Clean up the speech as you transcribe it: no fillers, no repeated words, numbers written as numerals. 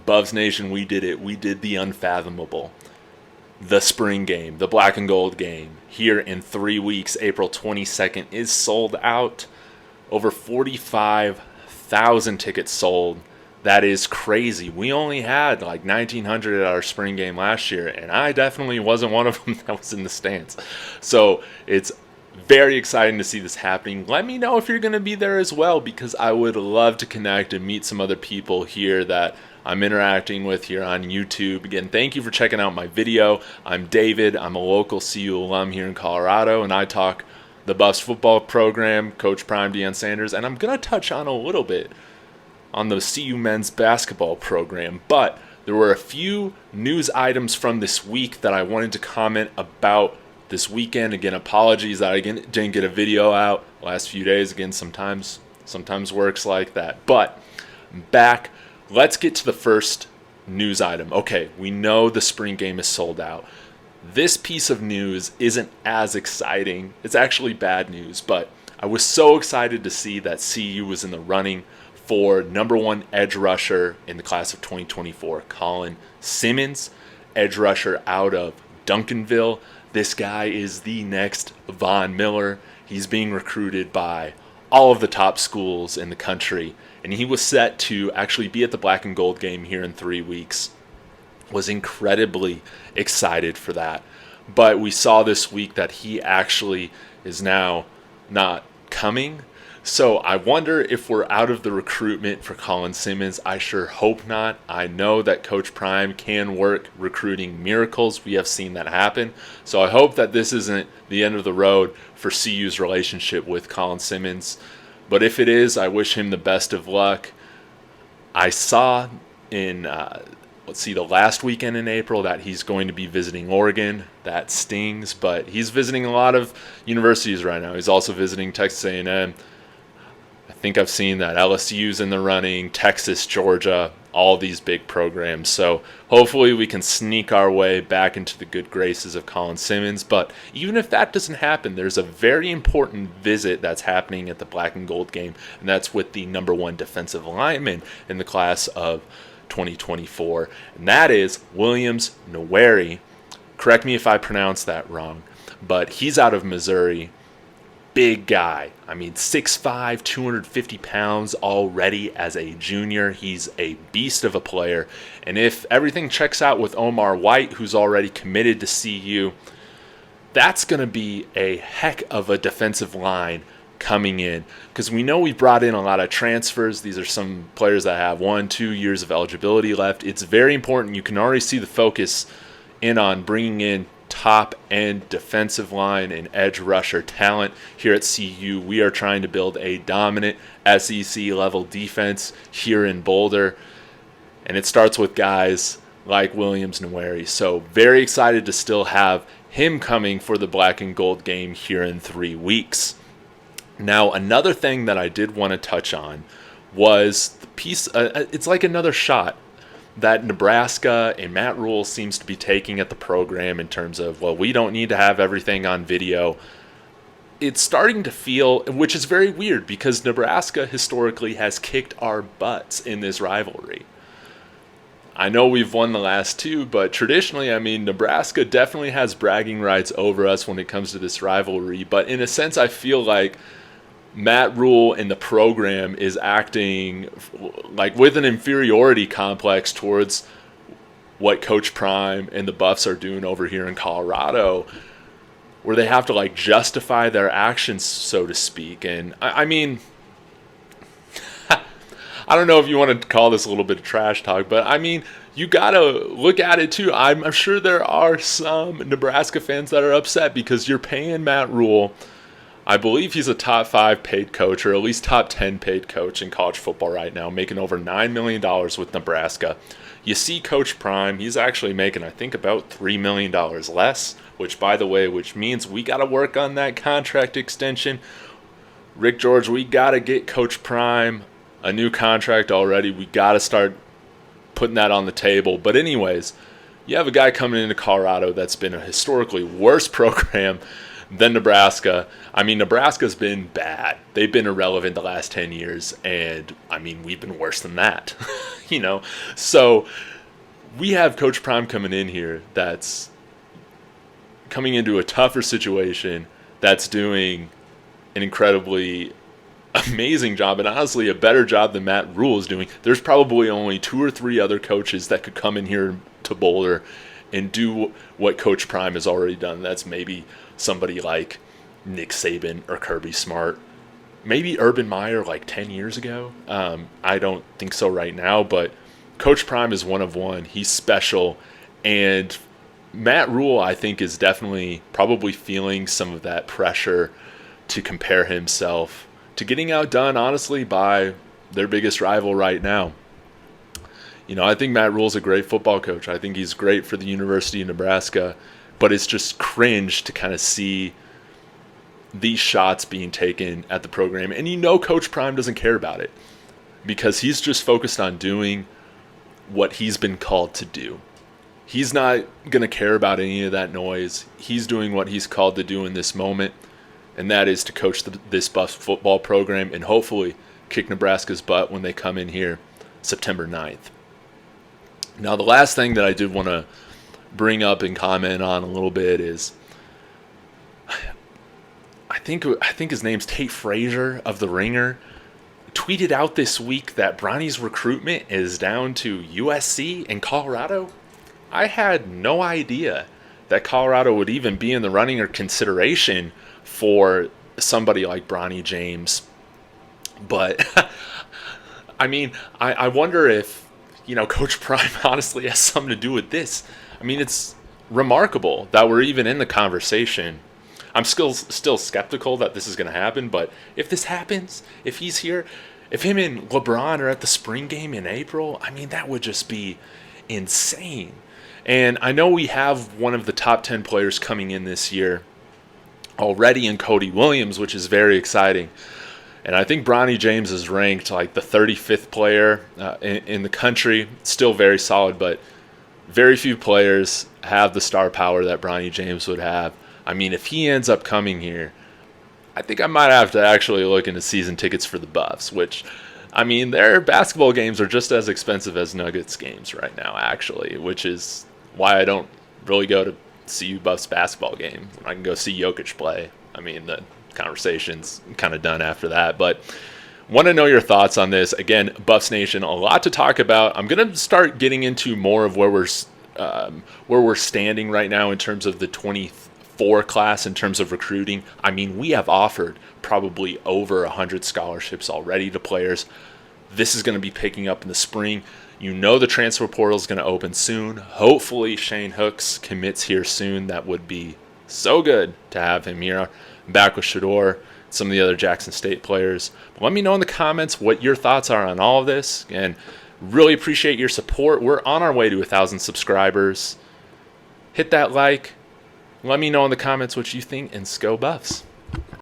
Buvs Nation, we did it. We did the unfathomable. The spring game, the black and gold game, here in 3 weeks, April 22nd, is sold out. Over 45,000 tickets sold. That is crazy. We only had like 1,900 at our spring game last year, and I definitely wasn't one of them that was in the stands. So it's very exciting to see this happening. Let me know if you're going to be there as well, because I would love to connect and meet some other people here that I'm interacting with here on YouTube. Again, thank you for checking out my video. I'm David. I'm a local CU alum here in Colorado, and I talk the Buffs football program, Coach Prime Deion Sanders, and I'm going to touch on a little bit on the CU men's basketball program. But there were a few news items from this week that I wanted to comment about this weekend. Again, apologies that I didn't get a video out the last few days. Again, sometimes works like that. But I'm back. Let's get to the first news item. Okay, we know the spring game is sold out. This piece of news isn't as exciting. It's actually bad news, but I was so excited to see that CU was in the running for number one edge rusher in the class of 2024, Colin Simmons, edge rusher out of Duncanville. This guy is the next Von Miller. He's being recruited by all of the top schools in the country, and he was set to actually be at the black and gold game here in 3 weeks. Was incredibly excited for that. But we saw this week that he actually is now not coming. So I wonder if we're out of the recruitment for Colin Simmons. I sure hope not. I know that Coach Prime can work recruiting miracles. We have seen that happen. So I hope that this isn't the end of the road for CU's relationship with Colin Simmons. But if it is, I wish him the best of luck. I saw in, the last weekend in April that he's going to be visiting Oregon. That stings, but he's visiting a lot of universities right now. He's also visiting Texas A&M. I think I've seen that LSU's in the running, Texas, Georgia, all these big programs. So hopefully we can sneak our way back into the good graces of Colin Simmons. But even if that doesn't happen, there's a very important visit that's happening at the black and gold game, and that's with the number one defensive lineman in the class of 2024, and that is Williams Nwaneri. Correct me if I pronounce that wrong, but he's out of Missouri. Big guy. 6'5", 250 pounds already as a junior. He's a beast of a player. And if everything checks out with Omar White, who's already committed to CU, that's going to be a heck of a defensive line coming in. Because we know we brought in a lot of transfers. These are some players that have 1-2 years of eligibility left. It's very important. You can already see the focus in on bringing in top-end defensive line and edge rusher talent here at CU. We are trying to build a dominant SEC-level defense here in Boulder, and it starts with guys like Williams Nwaneri. So very excited to still have him coming for the black and gold game here in 3 weeks. Now, another thing that I did want to touch on was the piece, it's like another shot that Nebraska and Matt Rhule seems to be taking at the program in terms of, well, we don't need to have everything on video. It's starting to feel, which is very weird because Nebraska historically has kicked our butts in this rivalry. I know we've won the last 2, but traditionally, Nebraska definitely has bragging rights over us when it comes to this rivalry. But in a sense, I feel like Matt Rhule and the program is acting like with an inferiority complex towards what Coach Prime and the Buffs are doing over here in Colorado, where they have to justify their actions, so to speak. And I don't know if you want to call this a little bit of trash talk, but you got to look at it too. I'm sure there are some Nebraska fans that are upset because you're paying Matt Rhule. I believe he's a top 5 paid coach, or at least top 10 paid coach in college football right now, making over $9 million with Nebraska. You see Coach Prime, he's actually making, I think, about $3 million less, which means we got to work on that contract extension. Rick George, we got to get Coach Prime a new contract already. We got to start putting that on the table. But anyways, you have a guy coming into Colorado that's been a historically worse program Then Nebraska. I mean, Nebraska's been bad. They've been irrelevant the last 10 years. And, I mean, we've been worse than that. So we have Coach Prime coming in here that's coming into a tougher situation, that's doing an incredibly amazing job, and honestly a better job than Matt Rhule is doing. There's probably only 2 or 3 other coaches that could come in here to Boulder and do what Coach Prime has already done. That's maybe somebody like Nick Saban or Kirby Smart, maybe Urban Meyer like 10 years ago. I don't think so right now, but Coach Prime is one of one. He's special, and Matt Rhule, I think, is definitely probably feeling some of that pressure to compare himself to getting outdone, honestly, by their biggest rival right now. I think Matt Rhule's a great football coach. I think he's great for the University of Nebraska, but it's just cringe to kind of see these shots being taken at the program. And Coach Prime doesn't care about it because he's just focused on doing what he's been called to do. He's not going to care about any of that noise. He's doing what he's called to do in this moment, and that is to coach this Buffs football program and hopefully kick Nebraska's butt when they come in here September 9th. Now, the last thing that I did want to bring up and comment on a little bit is I think his name's Tate Frazier of The Ringer tweeted out this week that Bronny's recruitment is down to USC and Colorado. I had no idea that Colorado would even be in the running or consideration for somebody like Bronny James. But, I mean, I wonder if, Coach Prime honestly has something to do with this. I mean, it's remarkable that we're even in the conversation. I'm still skeptical that this is going to happen, but if this happens, if he's here, if him and LeBron are at the spring game in April, I mean, that would just be insane. And I know we have one of the top 10 players coming in this year already in Cody Williams, which is very exciting. And I think Bronny James is ranked like the 35th player in the country. Still very solid, but very few players have the star power that Bronny James would have. I mean, if he ends up coming here, I think I might have to actually look into season tickets for the Buffs, which, I mean, their basketball games are just as expensive as Nuggets games right now, actually, which is why I don't really go to CU Buffs basketball game. I can go see Jokic play. I mean, the conversation's kind of done after that, but want to know your thoughts on this. Again, Buffs Nation, a lot to talk about. I'm going to start getting into more of where we're standing right now in terms of the 24 class in terms of recruiting. I mean, we have offered probably over 100 scholarships already to players. This is going to be picking up in the spring. The transfer portal is going to open soon. Hopefully Shane Hooks commits here soon. That would be so good to have him here. Back with Shedeur, some of the other Jackson State players. But let me know in the comments what your thoughts are on all of this. And really appreciate your support. We're on our way to 1,000 subscribers. Hit that like. Let me know in the comments what you think, and Go Buffs.